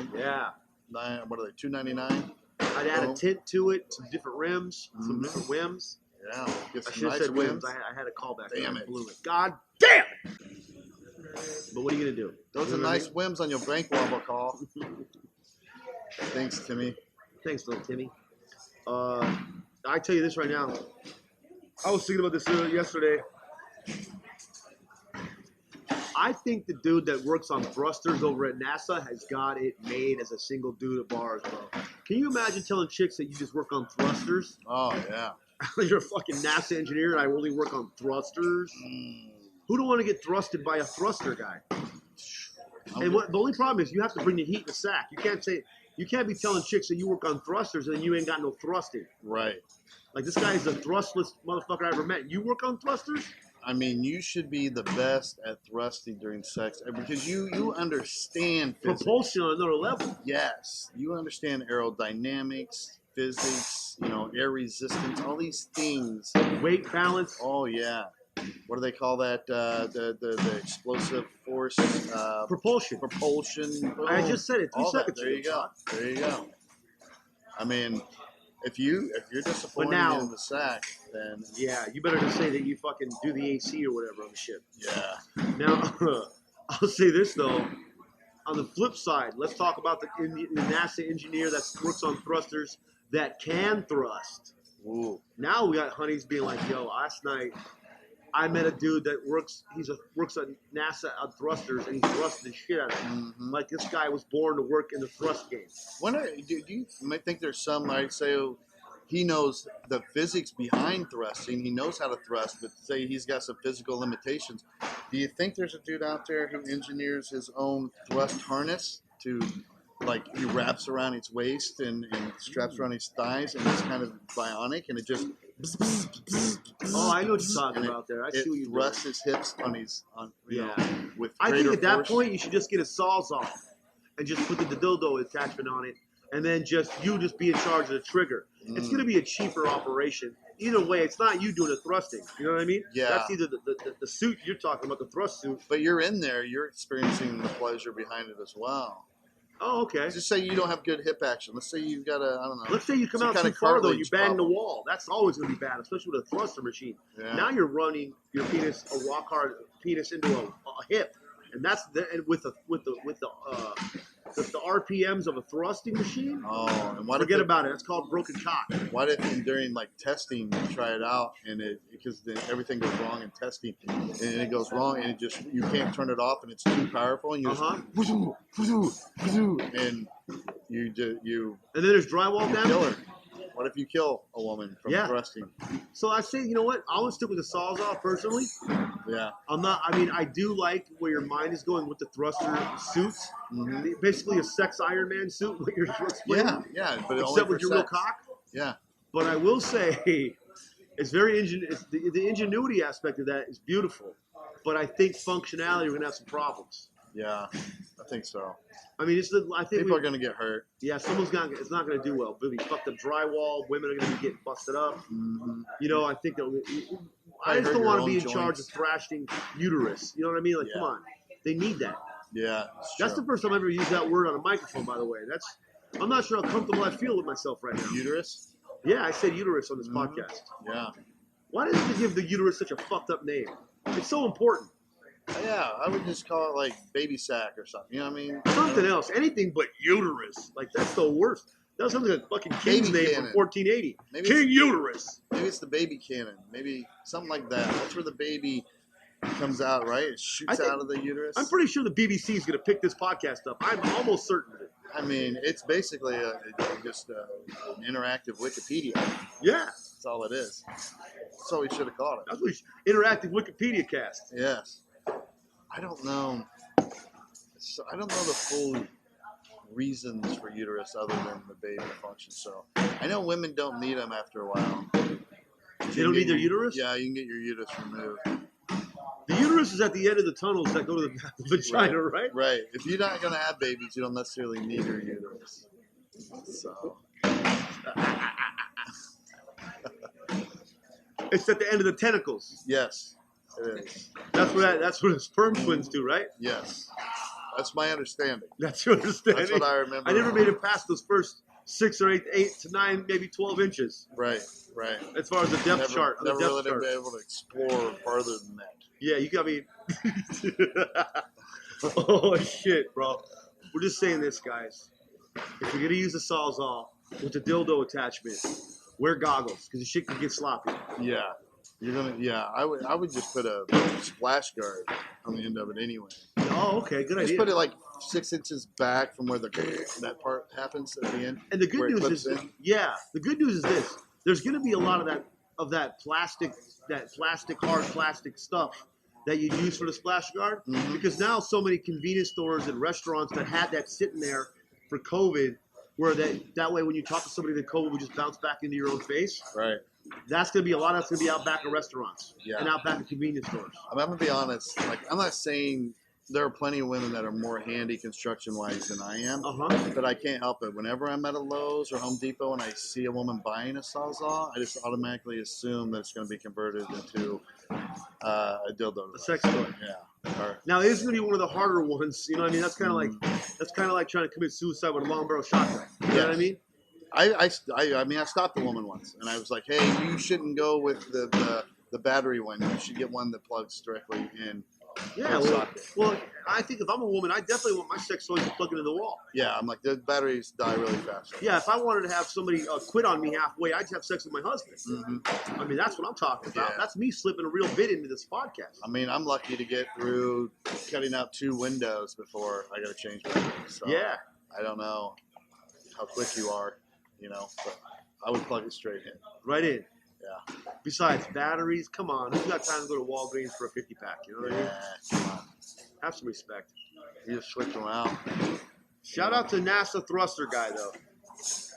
are they, $2.99? I'd add a tint to it, some different rims, some different whims. Yeah, get some I should have said whims. I had a callback. Damn it. Blew it. God damn it! But what are you going to do? Those are nice whims on your bank wobble call. Thanks, Timmy. Thanks, little Timmy. I tell you this right now. I was thinking about this yesterday. I think the dude that works on thrusters over at NASA has got it made as a single dude at bars, bro. Can you imagine telling chicks that you just work on thrusters? Oh, yeah. You're a fucking NASA engineer and I only work on thrusters? Who don't want to get thrusted by a thruster guy? And the only problem is you have to bring the heat in the sack. You can't be telling chicks that you work on thrusters and you ain't got no thrusting. Right. Like, this guy is the thrustless motherfucker I ever met. You work on thrusters? I mean, you should be the best at thrusting during sex because you understand physics. Propulsion on another level. Yes. You understand aerodynamics, physics, air resistance, all these things. Weight balance. Oh, yeah. What do they call that? The explosive force? Propulsion. Propulsion. Boom. I just said it 2 seconds ago. There you go. I mean, if you're disappointed in the sack, then yeah, you better just say that you fucking do the AC or whatever on the ship. Yeah. Now, I'll say this though. On the flip side, let's talk about the NASA engineer that works on thrusters that can thrust. Ooh. Now we got honeys being like, "Yo, last night I met a dude that works at NASA on thrusters, and he thrusted the shit out of him. Mm-hmm. Like, this guy was born to work in the thrust game." Do you might think there's some, like, say, he knows the physics behind thrusting, he knows how to thrust, but say he's got some physical limitations. Do you think there's a dude out there who engineers his own thrust harness to, like, he wraps around his waist and straps around his thighs, and it's kind of bionic, and it just... Oh, I know what you're talking about there. I see what you thrusts his hips with I think at that force. point you should just get a Sawzall and just put the dildo attachment on it, and then just be in charge of the trigger. It's going to be a cheaper operation. Either way, it's not you doing the thrusting. You know what I mean? Yeah. That's either the suit you're talking about, the thrust suit. But you're in there. You're experiencing the pleasure behind it as well. Oh, okay. Just say you don't have good hip action. Let's say you've got I don't know. Let's say you come out too far, though, and you bang the wall. That's always going to be bad, especially with a thruster machine. Yeah. Now you're running your penis, a rock hard penis, into a hip, and that's with the RPMs of a thrusting machine. Oh, and forget about it. It's called broken cock. What if during like testing you try it out and because then everything goes wrong in testing and it goes wrong and you can't turn it off and it's too powerful and you and you and then there's drywall damage. Kill her. What if you kill a woman from thrusting? So I say, you know what? I would stick with the Sawzall personally. Yeah. I do like where your mind is going with the thruster suits. Mm-hmm. Basically a sex Iron Man suit with your explaining. Yeah. But except with your real cock. Yeah. But I will say, it's very the ingenuity aspect of that is beautiful. But I think functionality, we're going to have some problems. Yeah, I think so. I mean, I think people are going to get hurt. Yeah, it's not going to do well. We'll be fucked up drywall. Women are going to be getting busted up. Mm-hmm. I think I just don't want to be in charge of thrashing uterus. You know what I mean? Like, come on, they need that. Yeah, that's the first time I ever used that word on a microphone. By the way, I'm not sure how comfortable I feel with myself right now. Uterus? Yeah, I said uterus on this podcast. Yeah. Why does it give the uterus such a fucked up name? It's so important. Yeah, I would just call it like baby sack or something. You know what I mean? Something else. Anything but uterus. Like, that's the worst. That sounds like a fucking king's name from 1480. Maybe King Uterus. Maybe it's the baby cannon. Maybe something like that. That's where the baby comes out, right? It shoots out of the uterus. I'm pretty sure the BBC is going to pick this podcast up. I'm almost certain of it. I mean, it's basically just an interactive Wikipedia. Yeah. That's all it is. That's all we should have called it. That's what interactive Wikipedia cast. Yes. I don't know. So I don't know the full reasons for uterus other than the baby function. So I know women don't need them after a while. They don't need their uterus? Yeah, you can get your uterus removed. The uterus is at the end of the tunnels that go to the vagina, right? Right. If you're not going to have babies, you don't necessarily need your uterus. So. It's at the end of the tentacles. Yes, it is. That's what the sperm twins do, right? Yes. That's my understanding. That's your understanding. That's what I remember. I never made it past those first 6 or 8 to 9, maybe 12 inches. Right. As far as the depth chart. Never really been able to explore farther than that. Yeah, you got me. Oh, shit, bro. We're just saying this, guys. If you're going to use the Sawzall with the dildo attachment, wear goggles because the shit can get sloppy. Yeah. I would just put a splash guard on the end of it anyway. Oh, okay, good idea. Just put it like 6 inches back from where that part happens at the end. And the good news is, the good news is this: there's going to be a lot of that plastic hard plastic stuff that you use for the splash guard, because now so many convenience stores and restaurants that had that sitting there for COVID, where that way when you talk to somebody, the COVID would just bounce back into your own face. Right. That's going to be a lot of that's going to be out back of restaurants and out back of convenience stores. I'm going to be honest. Like, I'm not saying there are plenty of women that are more handy construction-wise than I am, but I can't help it. Whenever I'm at a Lowe's or Home Depot and I see a woman buying a Sawzall, I just automatically assume that it's going to be converted into a dildo. A sex toy. Yeah. Now, it is going to be one of the harder ones. You know what I mean? That's kind of like trying to commit suicide with a long barrel shotgun. You know what I mean? I mean, I stopped a woman once, and I was like, "Hey, you shouldn't go with the battery one. You should get one that plugs directly in." Yeah, well, I think if I'm a woman, I definitely want my sex toys to plug into the wall. Yeah, I'm like, the batteries die really fast. Yeah, if I wanted to have somebody quit on me halfway, I'd just have sex with my husband. I mean, that's what I'm talking about. Yeah. That's me slipping a real bit into this podcast. I mean, I'm lucky to get through cutting out 2 windows before I got to change batteries. So yeah. I don't know how quick you are, but I would plug it straight in. Right in. Yeah. Besides batteries, come on. Who's got time to go to Walgreens for a 50-pack? You know what I mean? Come on. Have some respect. You just switch them out. Shout out to NASA thruster guy, though.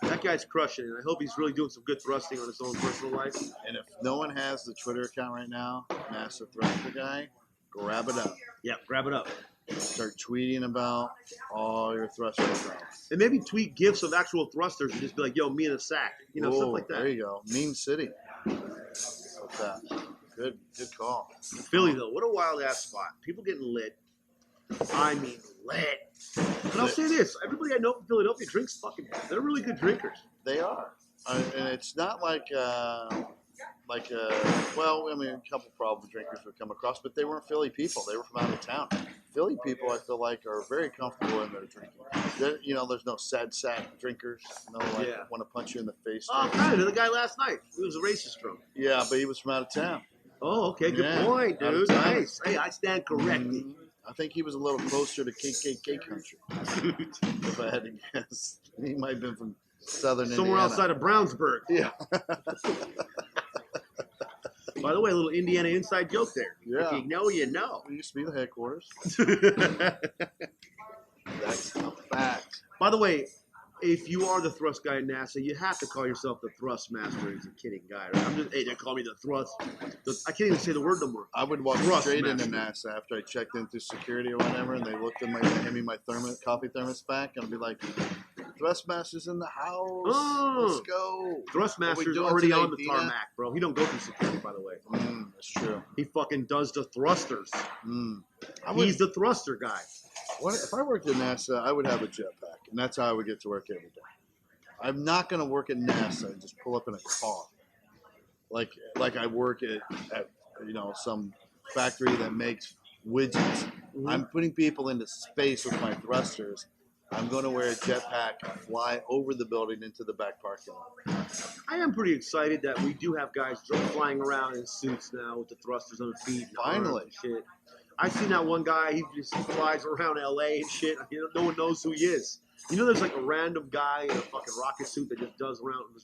That guy's crushing it. I hope he's really doing some good thrusting on his own personal life. And if no one has the Twitter account right now, NASA thruster guy, grab it up. Yeah, grab it up. Start tweeting about all your thrusters. And maybe tweet gifs of actual thrusters and just be like, yo, me in a sack. Stuff like that. There you go. Mean City. What's that? Good call. Philly, though, what a wild-ass spot. People getting lit. I mean, lit. But I'll say this. Everybody I know from Philadelphia drinks fucking... They're really good drinkers. They are. And it's not like well, I mean, a couple problem drinkers would come across, but they weren't Philly people. They were from out of town. Philly people, I feel like, are very comfortable in their drinking. There's no sad sack drinkers. No, want to punch you in the face. Oh, kind of. The guy last night. He was a racist drunk. Yeah, but he was from out of town. Oh, okay. Good point, dude. Nice. Hey, I stand corrected. I think he was a little closer to KKK country. If I had to guess. He might have been from southern Somewhere Indiana. outside of Brownsburg. Yeah. By the way, a little Indiana inside joke there. Yeah. If you know, you know. It used to be the headquarters. That's a fact. By the way, if you are the thrust guy at NASA, you have to call yourself the thrust master. He's a kidding guy, right? They call me the thrust. I can't even say the word no more. I would walk straight into NASA after I checked in through security or whatever, and they looked at they hand me my coffee thermos back, and I'd be like, Thrustmaster's in the house. Oh. Let's go. Thrustmaster's already on the tarmac, bro. He don't go through security, by the way. That's true. He fucking does the thrusters. He's the thruster guy. If I worked at NASA, I would have a jetpack, and that's how I would get to work every day. I'm not going to work at NASA and just pull up in a car, like I work at some factory that makes widgets. I'm putting people into space with my thrusters. I'm going to wear a jetpack and fly over the building into the back parking lot. I am pretty excited that we do have guys flying around in suits now with the thrusters on their feet. Finally. Shit. I've seen that one guy, he just flies around LA and shit. No one knows who he is. You know, there's like a random guy in a fucking rocket suit that just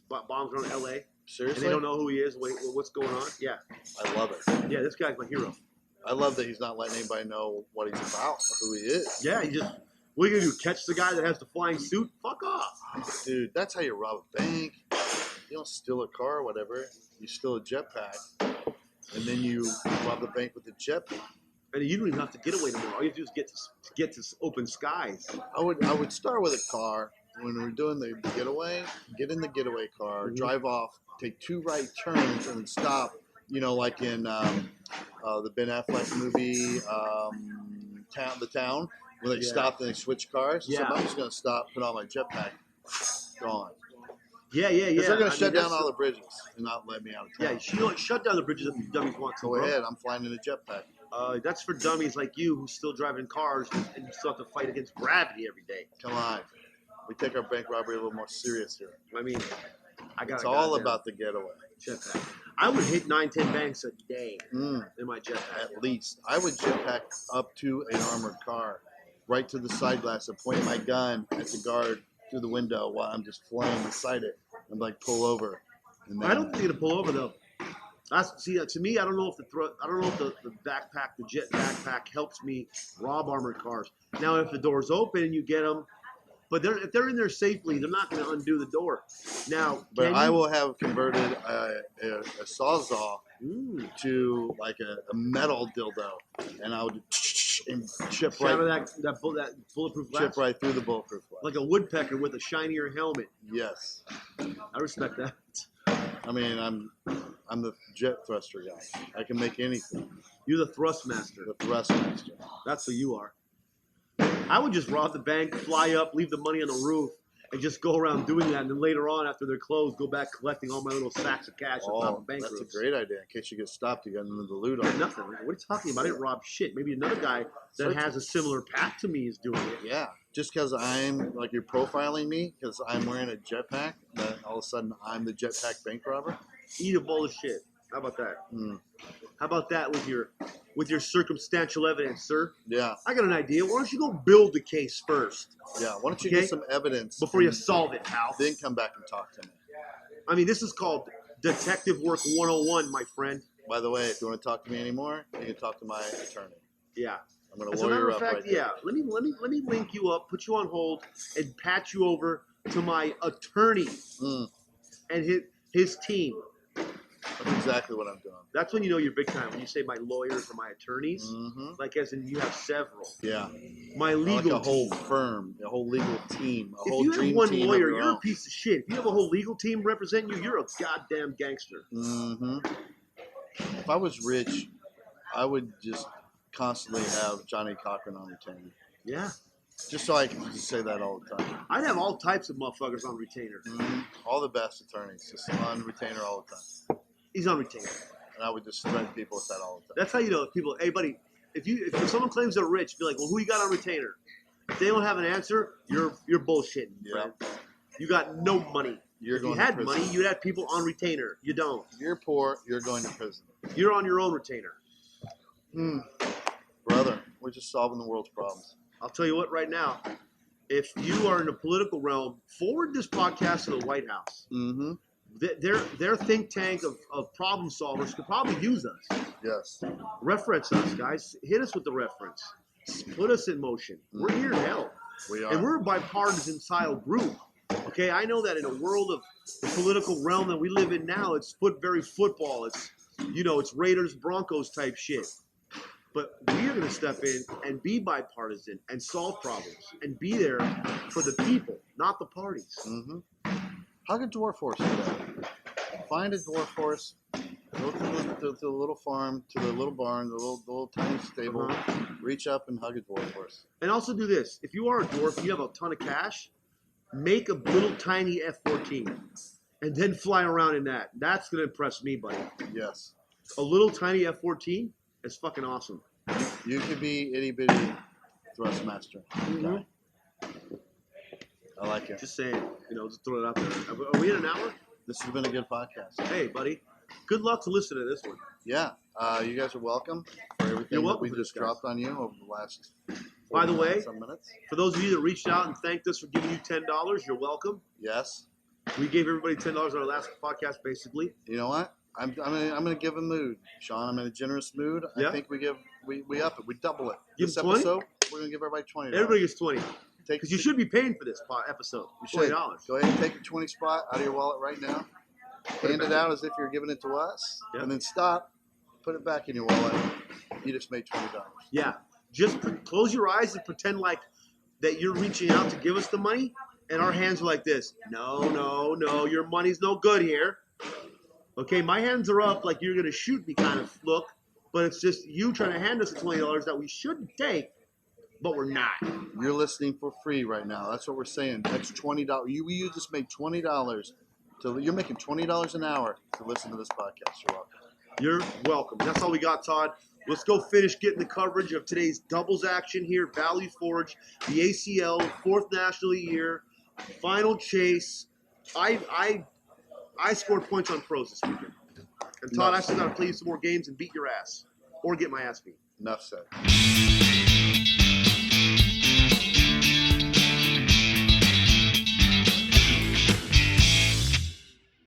bombs around L.A. Seriously? And they don't know who he is. Wait, what's going on? Yeah. I love it. Yeah, this guy's my hero. I love that he's not letting anybody know what he's about or who he is. Yeah, what are you going to do, catch the guy that has the flying suit? Fuck off. Dude, that's how you rob a bank. You don't steal a car or whatever. You steal a jetpack, and then you rob the bank with a jetpack. And you don't even have to get away anymore. All you have to do is get to open skies. I would start with a car. When we're doing the getaway, get in the getaway car, drive off, take 2 right turns, and then stop. You know, like in the Ben Affleck movie, The Town, where they stopped and they switch cars. Yeah. So I'm just going to stop, put on my jetpack, gone. Yeah. Because they're going to shut down all the bridges and not let me out of town. Yeah, shut down the bridges if you dummies want to. Go ahead, I'm flying in a jetpack. That's for dummies like you who's still driving cars and you still have to fight against gravity every day. Come on. We take our bank robbery a little more serious here. I mean, it's all about the getaway. Jetpack. I would hit 9-10 banks a day in my jetpack. At least. I would jetpack up to an armored car, right to the side glass, and point my gun at the guard through the window while I'm just flying beside it and like pull over. And then, I don't think it'll pull over though. To me, I don't know if the backpack, the jet backpack, helps me rob armored cars. Now, if the door's open and you get them, but if they're in there safely, they're not going to undo the door. Now, but I will have converted a Sawzall to like a metal dildo, and I would and chip right that bulletproof glass? Chip right through the bulletproof glass. Like a woodpecker with a shinier helmet. Yes, I respect that. I mean, I'm the jet thruster guy. I can make anything. You're the thrust master. The thrust master. That's who you are. I would just rob the bank, fly up, leave the money on the roof, and just go around doing that. And then later on, after they're closed, go back collecting all my little sacks of cash on top of bank roofs. That's a great idea. In case you get stopped, you got none of the loot on. Nothing. What are you talking about? I didn't rob shit. Maybe another guy that has a similar path to me is doing it. Yeah. Just because I'm, like, you're profiling me because I'm wearing a jetpack, that all of a sudden I'm the jetpack bank robber? Eat a bowl of shit. How about that? How about that with your circumstantial evidence, sir? Yeah. I got an idea. Why don't you go build the case first? Yeah. Why don't you get some evidence before you solve it, pal? Then come back and talk to me. I mean, this is called Detective Work 101, my friend. By the way, if you want to talk to me anymore, you can talk to my attorney. Yeah. I'm going to lawyer up right there. Let me link you up, put you on hold, and patch you over to my attorney and his team. That's exactly what I'm doing. That's when you know you're big time. When you say my lawyers or my attorneys, like as in you have several. Yeah. My legal like a whole firm, a whole legal team, a whole dream team. If you have one lawyer, you're a piece of shit. If you have a whole legal team representing you, you're a goddamn gangster. If I was rich, I would just constantly have Johnny Cochran on retainer. Yeah. Just so I can just say that all the time. I'd have all types of motherfuckers on retainer. All the best attorneys, just on retainer all the time. He's on retainer. And I would just threaten people with that all the time. That's how you know people. Hey, buddy, if someone claims they're rich, be like, well, who you got on retainer? If they don't have an answer, you're bullshitting, friend. You got no money. If you had money, you'd have people on retainer. You don't. If you're poor, you're going to prison. You're on your own retainer. Brother, we're just solving the world's problems. I'll tell you what right now. If you are in the political realm, forward this podcast to the White House. Their think tank of problem solvers could probably use us. Yes. Reference us, guys. Hit us with the reference. Put us in motion. We're here to help. We are. And we're a bipartisan style group. Okay, I know that in a world of the political realm that we live in now, it's very football. It's Raiders, Broncos type shit. But we are going to step in and be bipartisan and solve problems and be there for the people, not the parties. Hug a dwarf horse today. Find a dwarf horse. Go to the little farm, to the little barn, the little tiny stable. Reach up and hug a dwarf horse. And also do this. If you are a dwarf and you have a ton of cash, make a little tiny F-14 and then fly around in that. That's going to impress me, buddy. Yes. A little tiny F-14 is fucking awesome. You could be itty bitty thrust master. Okay. I like it. Just saying, just throw it out there. Are we in an hour? This has been a good podcast. Hey, buddy. Good luck to listen to this one. Yeah. You guys are welcome for everything that we just dropped on you over the last By the way, some minutes. For those of you that reached out and thanked us for giving you $10, you're welcome. Yes. We gave everybody $10 on our last podcast, basically. You know what? I'm gonna give a mood, Shaun. I'm in a generous mood. Yeah. I think we up it. We double it. Give This 20? episode, we're gonna give everybody $20. Everybody gets 20. Because you should be paying for this episode. $20. Go ahead and take the 20 spot out of your wallet right now. Hand it out as if you're giving it to us, and then stop. Put it back in your wallet. You just made $20. Yeah. Just close your eyes and pretend like that you're reaching out to give us the money, and our hands are like this. No, your money's no good here. Okay, my hands are up like you're going to shoot me kind of look, but it's just you trying to hand us the $20 that we shouldn't take, but we're not. You're listening for free right now. That's what we're saying. That's $20. You just made $20. You're making $20 an hour to listen to this podcast. You're welcome. You're welcome. That's all we got, Todd. Let's go finish getting the coverage of today's doubles action here at Valley Forge, the ACL, 4th National of the Year, final chase. I scored points on pros this weekend. And Todd, I still got to play you some more games and beat your ass. Or get my ass beat. Enough said.